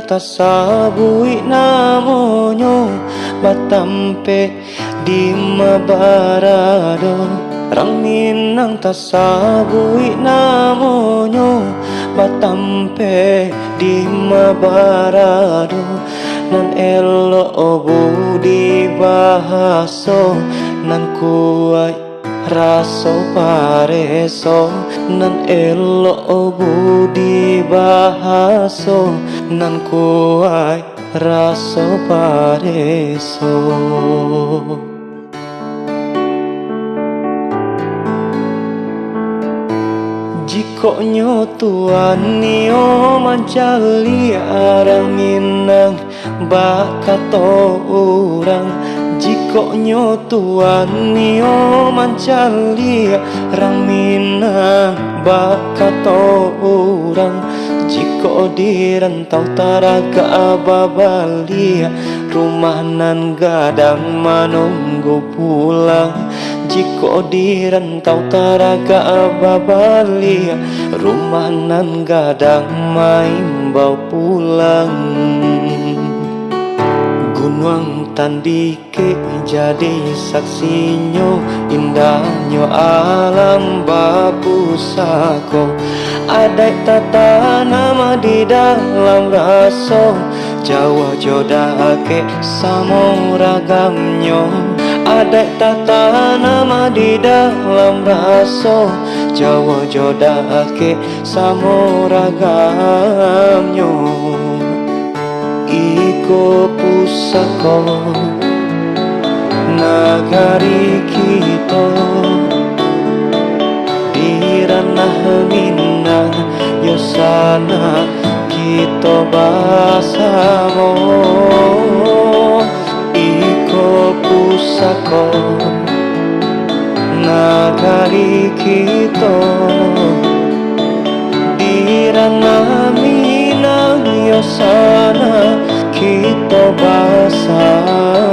tasabui namonyo batampe di mabarado. Rang minang tasabui namonyo batampe di mabarado. Nan elo budi bahaso nan kuai raso pareso. Nan elo budi bahaso nan kuai raso pareso. Jiko nyotuan nio mancali arang minang bakato urang. Jiko nyotuan nio mancali arang minang bakato urang. Jiko di rantau taraga babalia rumah nan gadang menunggu pulang. Jiko di rantau taraga babalia rumah nan gadang main bau pulang. Gunung tandike jadi saksinyo indahnya alam bapusako. Ada tata nama di dalam raso Jawa jodake samo ragamnyo. Ada tata nama di dalam raso Jawa jodake samo ragamnyo. Iko pusako nagari kita di ranah Minang yosana kita basamo. Iko pusako nagari kita di ranah Minang yosana kita basamo.